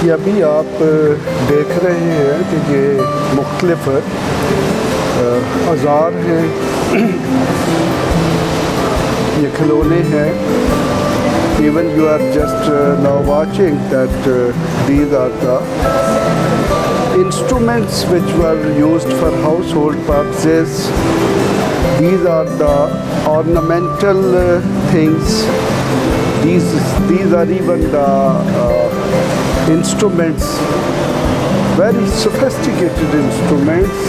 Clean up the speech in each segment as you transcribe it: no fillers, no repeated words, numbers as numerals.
یہ ابھی آپ دیکھ رہے ہیں کہ یہ مختلف اوزار ہیں، یہ کھلونے ہیں. Even you are just now watching that these are the instruments which were used for household purposes. These are the ornamental things. These are even the instruments, very sophisticated instruments.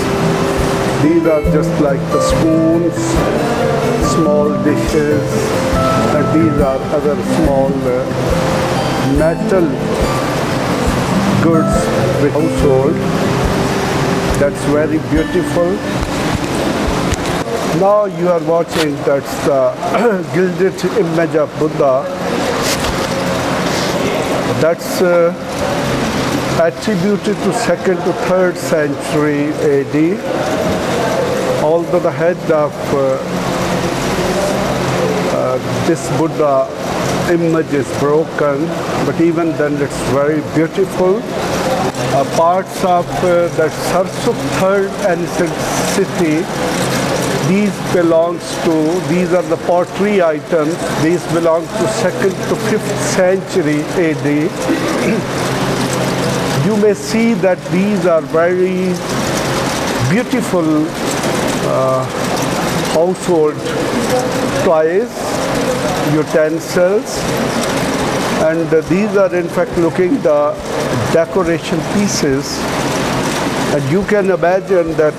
These are just like the spoons, small dishes, and these are other small metal goods with household. That's very beautiful. Now you are watching, that's the gilded image of Buddha. That's attributed to 2nd to 3rd century AD. Although the head of this Buddha image is broken, but even then it's very beautiful. Parts of that Sarsuk third ancient city, these are the pottery items. These belong to 2nd to 5th century AD. You may see that these are very beautiful household toys, utensils, and these are in fact looking the decoration pieces, and you can imagine that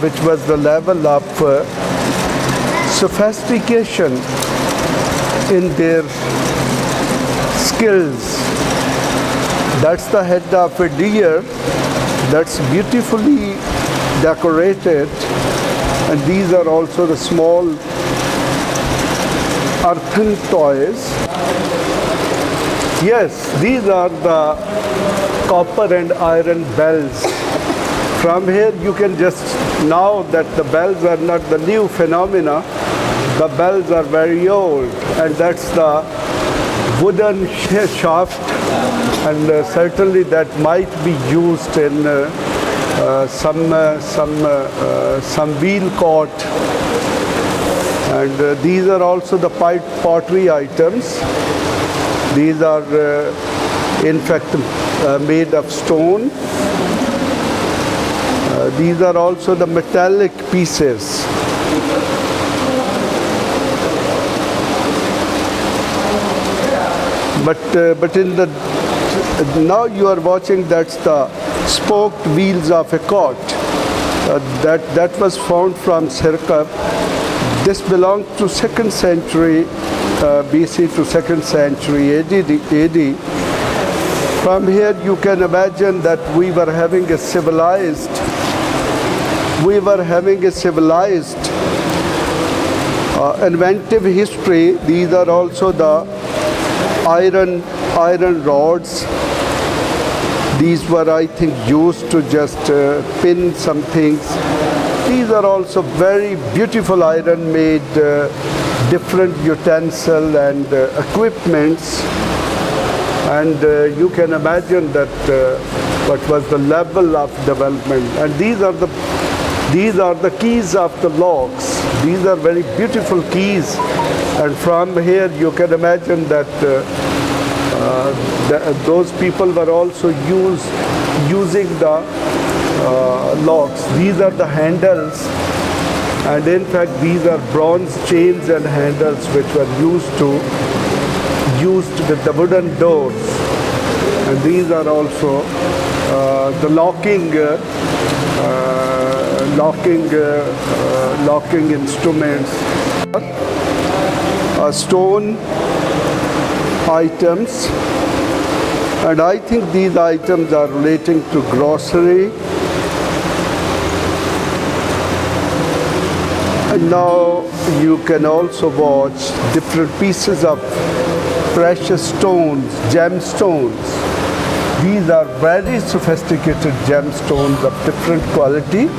which was the level of sophistication in their skills. That's the head of a deer that's beautifully decorated, and these are also the small earthen toys. Yes, these are the copper and iron bells. From here you can just, now that the bells are not the new phenomena, the bells are very old, and that's the wooden shaft, and certainly that might be used in some wheel caught. And these are also the pottery items. These are in fact made of stone. These are also the metallic pieces. But in the now you are watching, that's the spoked wheels of a cart. That was found from Sirkap. This belonged to 2nd century BC to 2nd century AD. From here you can imagine that we were having a civilized inventive history. These are also the iron rods. These were, I think, used to just pin some things. These are also very beautiful iron-made different utensil and equipments, and you can imagine that what was the level of development. And these are the keys of the locks. These are very beautiful keys, and from here you can imagine that those people were also using the locks. These are the handles, and in fact these are bronze chains and handles which were used with the wooden doors. And these are also the locking instruments. Stone items, and I think these items are relating to grocery. And now you can also watch different pieces of precious stones, gemstones. These are very sophisticated gemstones of different quality,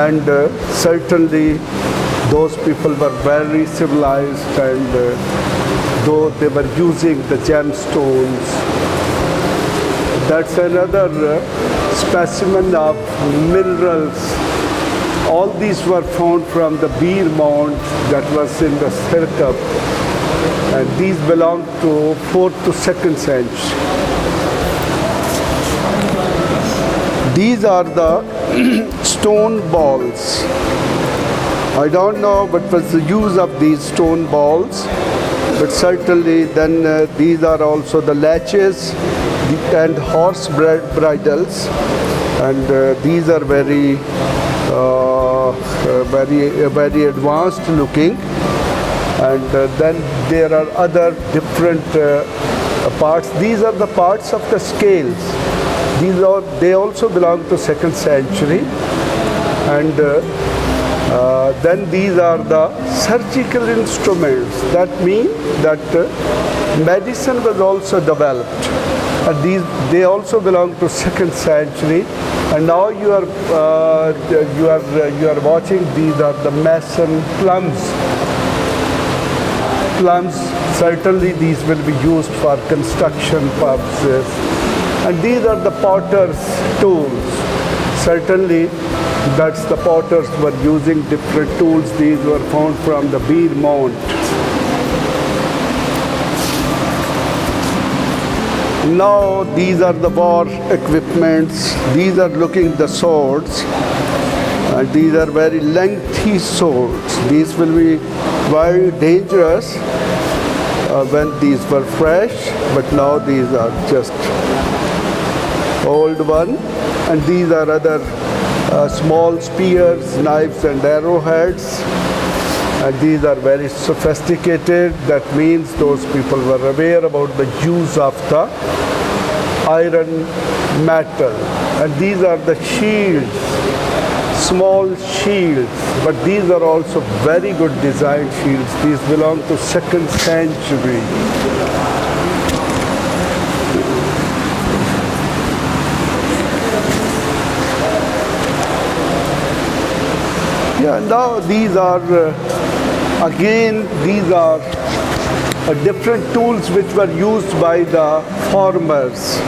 and certainly those people were very civilized, and though they were using the gemstones That's another specimen of minerals. All these were found from the beer mound that was in the Sirkap, and these belong to 4th to 2nd century. These are the stone balls. I don't know what was the use of these stone balls, but certainly then these are also the latches and horse bridles, and these are very very advanced looking. And then there are other different parts. These are the parts of the scales. They also belong to 2nd century. And then these are the surgical instruments. That means that medicine was also developed. And they also belong to 2nd century. And now you are watching. These are the mason plums. Plums, certainly these will be used for construction purposes. And these are the potter's tools. Certainly that's the potters were using different tools. These were found from the beer mound. Now these are the war equipments. These are looking the swords. And these are very lengthy swords. These will be very dangerous when these were fresh, but now these are just old one. And these are other small spears, knives and arrowheads. And these are very sophisticated. That means those people were aware about the use of the iron metal. And these are the shields, small shields, but these are also very good design shields. These belong to 2nd century. Yeah, now these are these are different tools which were used by the farmers.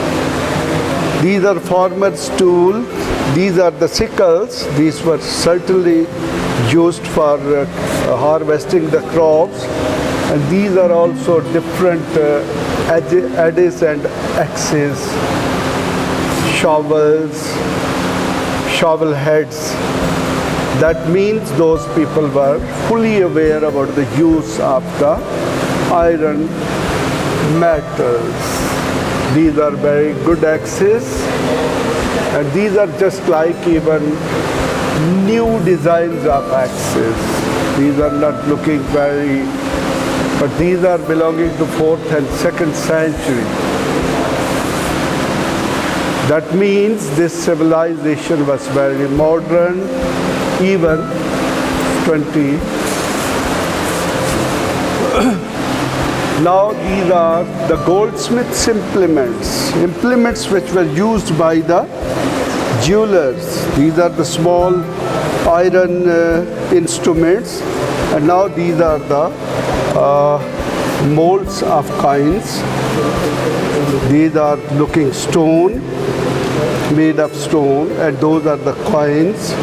These are farmers' tools. These are the sickles. These were certainly used for harvesting the crops. And these are also different adze and axes, shovels, shovel heads. That means those people were fully aware about the use of the iron metals. These are very good axes, and these are just like even new designs of axes. These are not looking very, but these are belonging to 4th and 2nd century. That means this civilization was very modern, even 20. Now these are the goldsmith's implements which were used by the jewelers. These are the small iron instruments, and now these are the molds of coins. These are looking stone, made of stone, and those are the coins.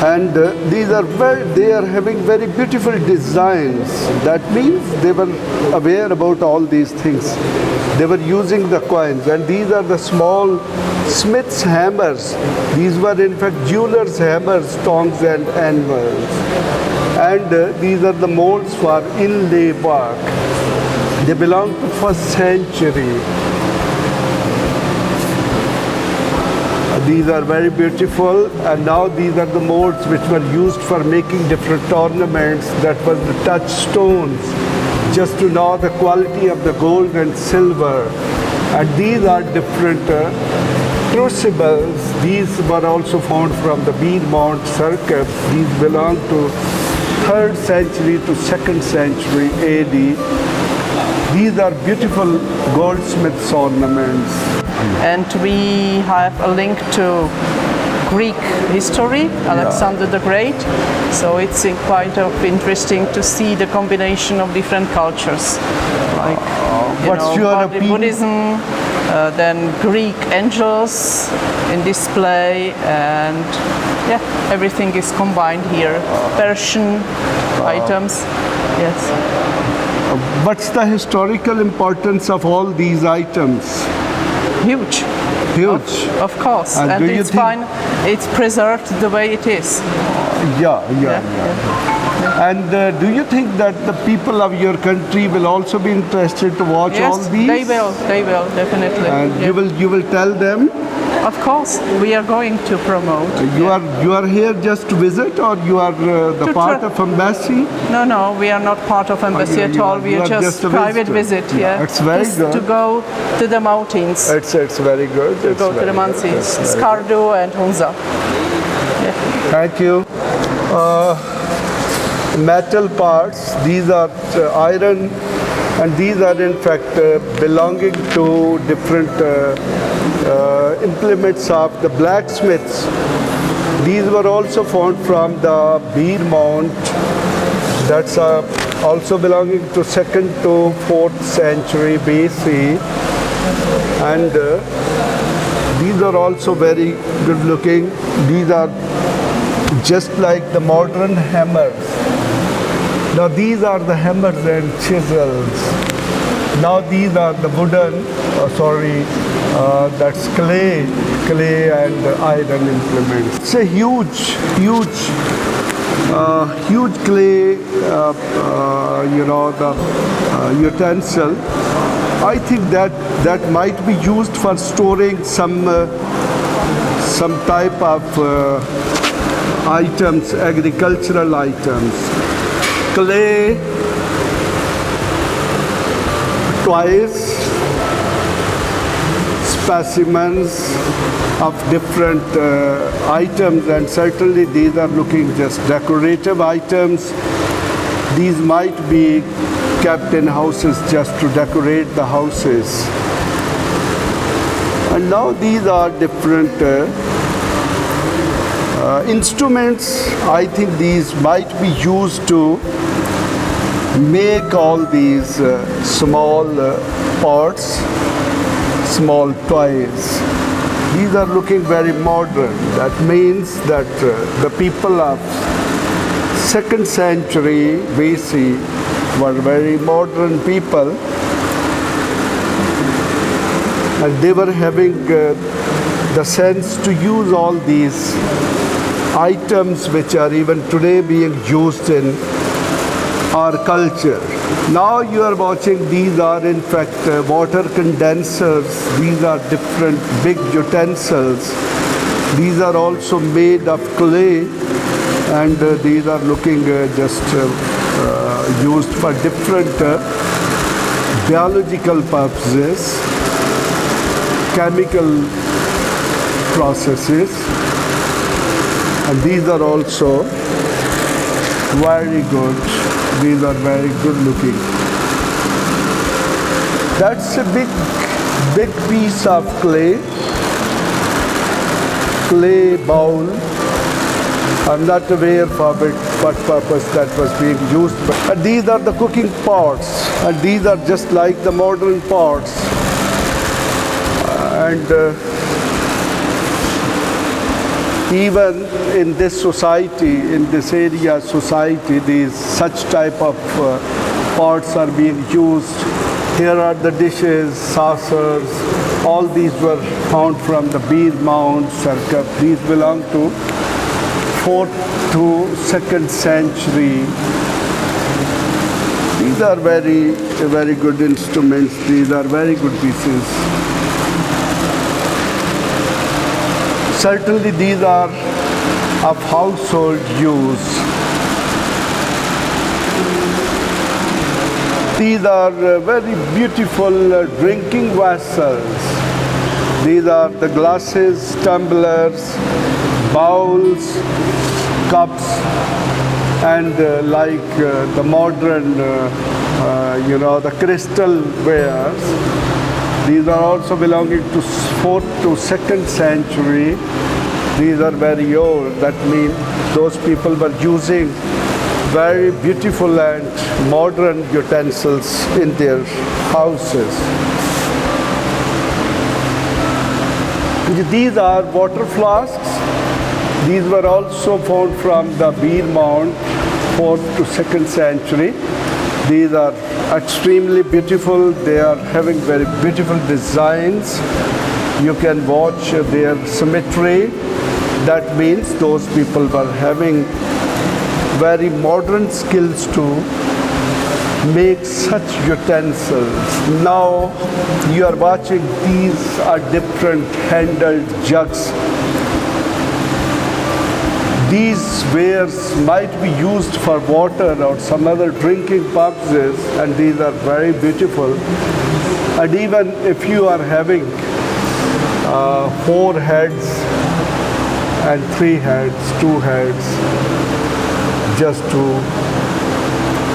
And these are they are having very beautiful designs. That means they were aware about all these things. They were using the coins. And these are the small smith's hammers. These were in fact jewelers' hammers, tongs and anvils. And these are the molds for inlay work. They belong to 1st century. These are very beautiful, and now these are the molds which were used for making different ornaments. That was the touchstones, just to know the quality of the gold and silver. And these are different crucibles. These were also found from the beer mound circuit. These belong to 3rd century to 2nd century AD. These are beautiful goldsmith's ornaments. And we have a link to Greek history, Alexander the Great. So it's quite interesting to see the combination of different cultures. like what's your partly opinion? Buddhism, then Greek angels in display, and yeah, everything is combined here. Persian items, yes. What's the historical importance of all these items? Huge. Huge. Of course, And and do you it's think- fine. It's preserved the way it is. Yeah. And do you think that the people of your country will also be interested to watch all Yes, these? they will, definitely. And Yeah. you will tell them Of course, we are going to promote. you are here just to visit, or you are the To part try- of embassy? No, we are not part of embassy at all. We you are are just a private visitor. visit. Yeah, It's very just good. to go to the mountains, It's very good. to go to the mountains, Skardu and Hunza. Thank you. Metal parts, these are iron, and these are in fact belonging to different implements of the blacksmiths. These were also found from the Beer Mount. That's also belonging to 2nd to 4th century BC. And these are also very good looking. These are just like the modern hammers. Now these are the hammers and chisels. Now these are the wooden, that's clay and iron implements. It's a huge clay, the utensil. I think that might be used for storing some type of items, agricultural items. Clay, toys, specimens of different items, and certainly these are looking just decorative items. These might be kept in houses just to decorate the houses. And now these are different instruments. I think these might be used to make all these small pots, small toys. These are looking very modern. That means that the people of 2nd century BC were very modern people, and they were having the sense to use all these items which are even today being used in our culture. Now you are watching, these are in fact water condensers. These are different big utensils. These are also made of clay, and these are looking just used for different biological purposes, chemical processes, and these are also very good. These are very good looking. That's a big piece of clay bowl. I'm not aware for what purpose that was being used. But these are the cooking pots, and these are just like the modern pots. And even in this society, in this area society, these such type of pots are being used. Here are the dishes, saucers. All these were found from the Beer Mount circa. These belong to 4th to 2nd century. These are very good instruments. These are very good pieces. Certainly these are of household use. These are very beautiful drinking vessels. These are the glasses, tumblers, bowls, cups, and like the modern, the crystal wares. These are also belonging to 4th to 2nd century. These are very old. That means those people were using very beautiful and modern utensils in their houses. These are water flasks. These were also found from the beer mound, 4th to 2nd century. These are extremely beautiful. They are having very beautiful designs. You can watch their symmetry. That means those people were having very modern skills to make such utensils. Now you are watching, these are different handled jugs. These wares might be used for water or some other drinking purposes, and these are very beautiful. And even if you are having 4 heads and 3 heads, 2 heads, just to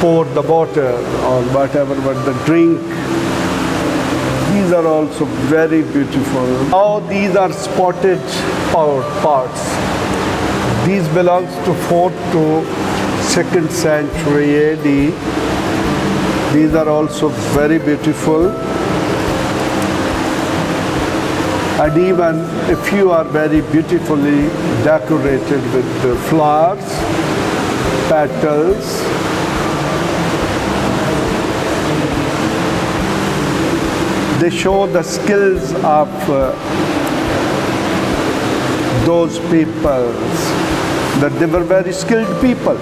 pour the water or whatever, but the drink, these are also very beautiful. Now these are spotted pots. These belongs to 4th to 2nd century AD. These are also very beautiful. And even if you are very beautifully decorated with the flowers, petals, they show the skills of those peoples, that they were very skilled people.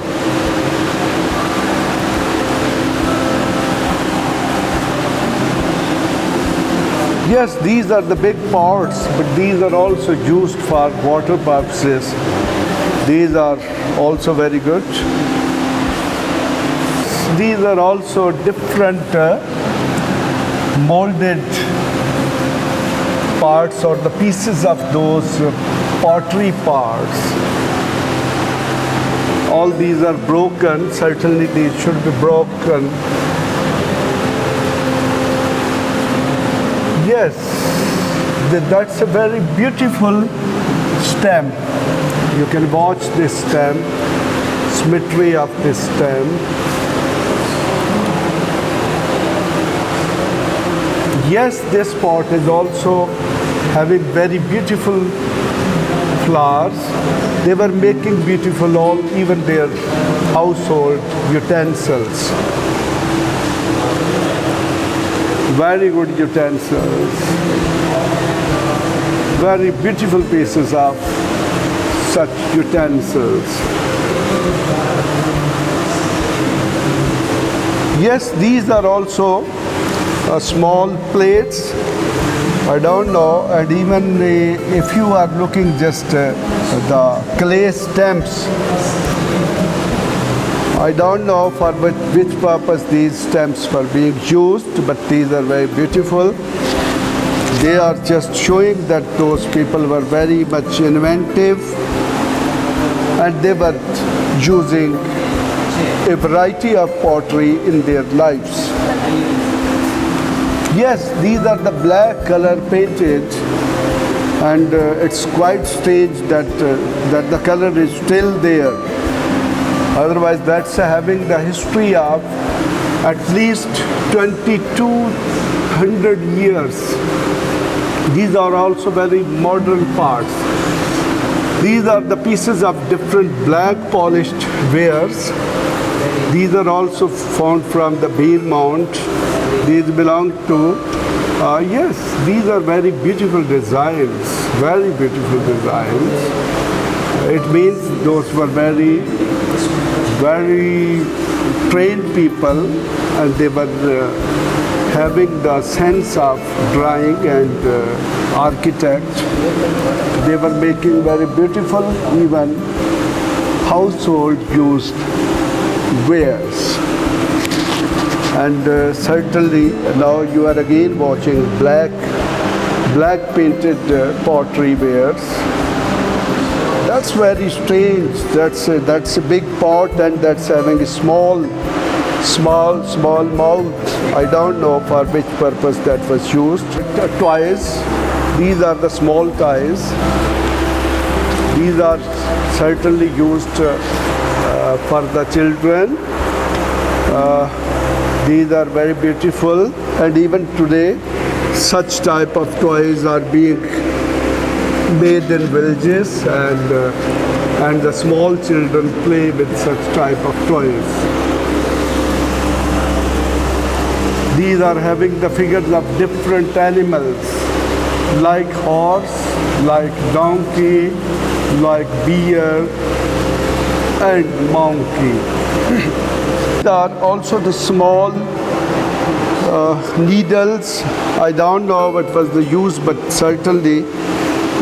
Yes, these are the big pots, but these are also used for water purposes. These are also very good. These are also different molded parts or the pieces of those pottery parts. All these are broken. Certainly these should be broken. Yes, that's a very beautiful stem. You can watch this stem, symmetry of this stem. Yes, this pot is also having very beautiful flowers. They were making beautiful even their household utensils. Very good utensils. Very beautiful pieces of such utensils. Yes, these are also small plates. I don't know, and even if you are looking just the clay stamps, I don't know for which purpose these stamps were being used, but these are very beautiful. They are just showing that those people were very much inventive, and they were using a variety of pottery in their lives. Yes, these are the black color painted, and it's quite strange that the color is still there. Otherwise, that's having the history of at least 2200 years. These are also very modern parts. These are the pieces of different black polished wares. These are also found from the beer mount. These belong to, yes, these are very beautiful designs, very beautiful designs. It means those were very, very trained people, and they were having the sense of drawing and architect. They were making very beautiful, even household used wares. And certainly now you are again watching black painted pottery wares. That's very strange. That's a big pot, and that's having a small mouth. I don't know for which purpose that was used. Toys. These are the small toys. These are certainly used for the children. These are very beautiful, and even today such type of toys are being made in villages, and the small children play with such type of toys. These are having the figures of different animals like horse, like donkey, like bear and monkey. There are also the small needles. I don't know what was the use, but certainly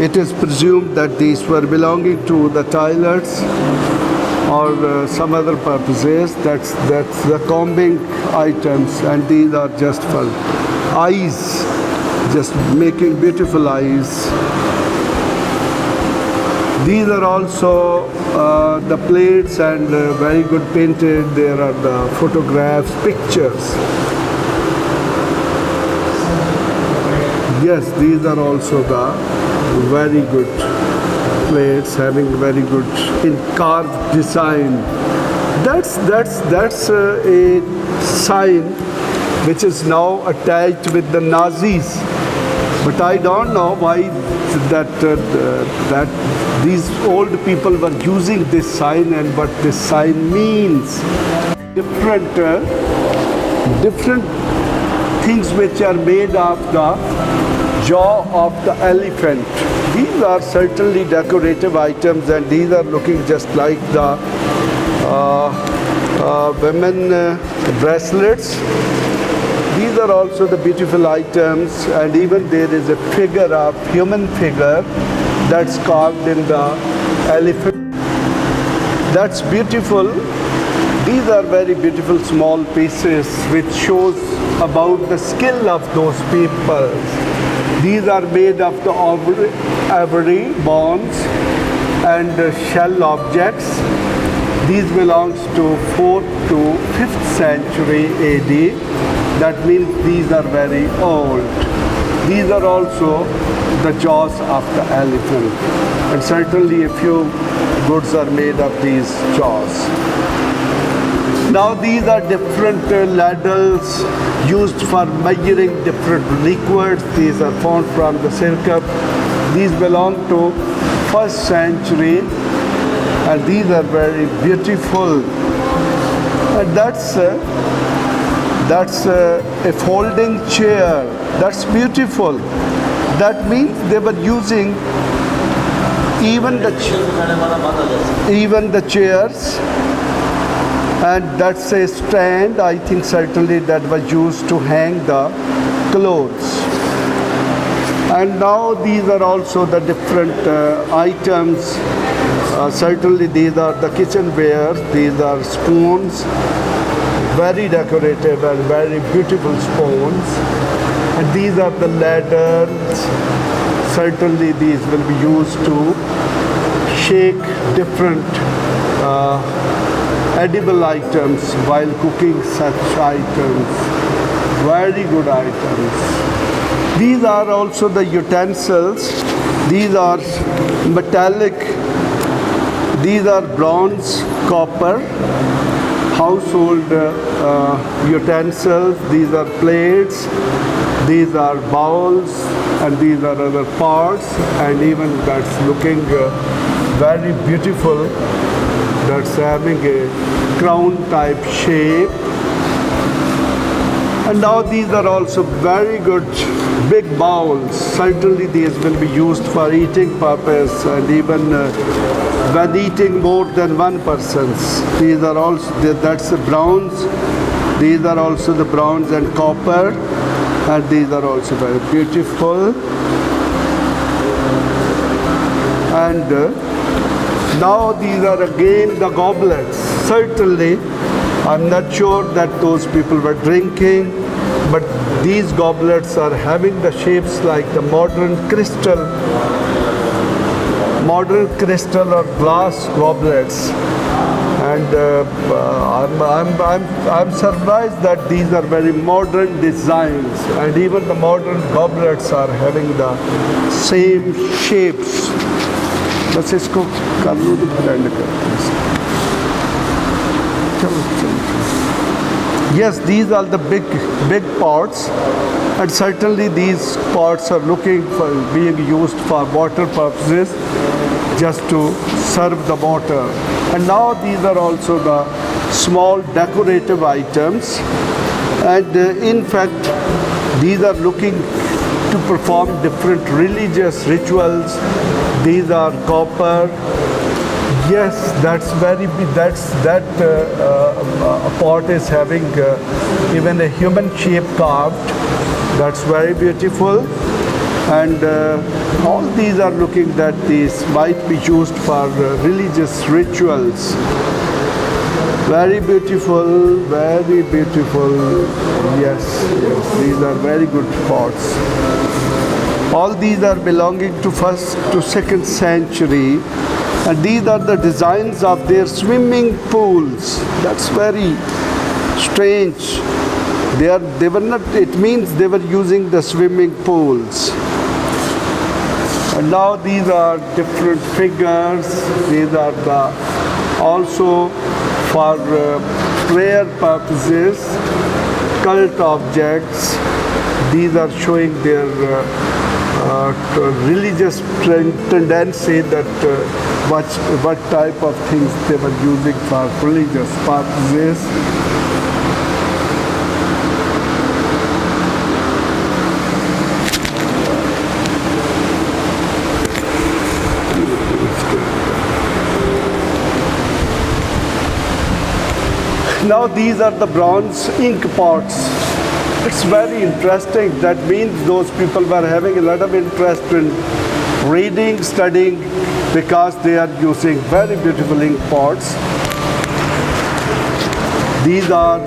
it is presumed that these were belonging to the tailors or some other purposes. That's the combing items, and these are just for eyes, just making beautiful eyes. These are also the plates, and very good painted. There are the photographs, pictures. Yes, these are also the very good plates, having very good in carved design. That's a sign which is now attached with the Nazis. But I don't know why that these old people were using this sign and what this sign means. Different things which are made of the jaw of the elephant. These are certainly decorative items, and these are looking just like the women bracelets. These are also the beautiful items, and even there is a figure of human figure that's carved in the elephant. That's beautiful. These are very beautiful small pieces which shows about the skill of those people. These are made of the ivory, bones and shell objects. These belongs to 4th to 5th century AD. That means these are very old. These are also the jaws of the elephant, and certainly a few goods are made of these jaws. Now these are different ladles used for measuring different liquids. These are found from the Sirkap. These belong to 1st century, and these are very beautiful. And that's a folding chair. That's beautiful. That means they were using even the chairs. And that's a stand, I think certainly that was used to hang the clothes. And now these are also the different items. Certainly these are the kitchenware, these are spoons, very decorative and very beautiful spoons. And these are the ladders. Certainly these will be used to shake different edible items while cooking such items. Very good items. These are also the utensils. These are metallic. These are bronze, copper, household utensils. These are plates. These are bowls, and these are other pots. And even that's looking very beautiful. That's having a crown type shape. And now these are also very good big bowls. Certainly these will be used for eating purpose, and even when eating more than one person's. These are also, that's the bronze. These are also the bronze and copper, and these are also very beautiful. And now these are again the goblets. Certainly, I'm not sure that those people were drinking, but these goblets are having the shapes like the modern crystal or glass goblets. And I'm surprised that these are very modern designs, and even the modern goblets are having the same shapes. बस इसको कर लो तो blend करते हैं. Yes, these are the big pots, and certainly these pots are looking for being used for water purposes, just to serve the water. And now these are also the small decorative items, and in fact these are looking to perform different religious rituals. These are copper. Yes, that's very big. That pot is having even a human shape carved. That's very beautiful. And all these are looking that these might be used for religious rituals. Very beautiful, very beautiful. Yes, these are very good pots. All these are belonging to 1st to 2nd century, and these are the designs of their swimming pools. That's very strange. They were not. It means they were using the swimming pools. And now these are different figures. These are also for prayer purposes, cult objects. These are showing their religious tendency, that what type of things they were using for religious purposes. Now these are the bronze ink pots. It's very interesting. That means those people were having a lot of interest in reading, studying, because they are using very beautiful ink pots. These are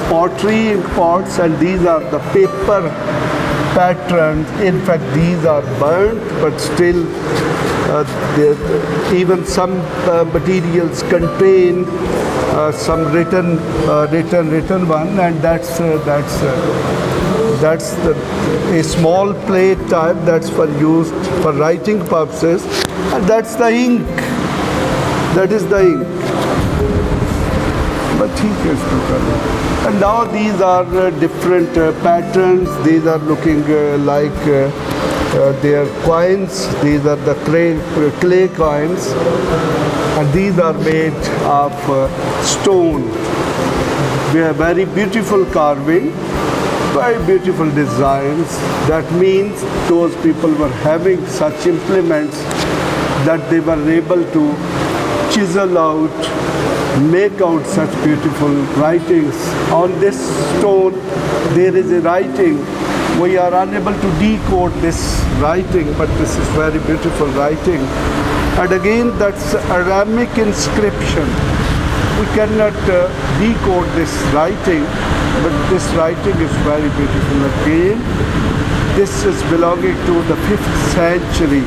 pottery ink pots, and these are the paper patterns. In fact, these are burnt, but still even some materials contain some written one, and that's a small plate type that's for used for writing purposes, and that's the ink. That is the ink. But and now these are different patterns. These are looking like they are coins. These are the clay coins, and these are made of stone. We have very beautiful carving, very beautiful designs. That means those people were having such implements that they were able to chisel out, make out such beautiful writings. On this stone there is a writing. We are unable to decode this writing, but this is very beautiful writing. And again, that's Aramic inscription. We cannot decode this writing, but this writing is very beautiful. Again, this is belonging to the 5th century.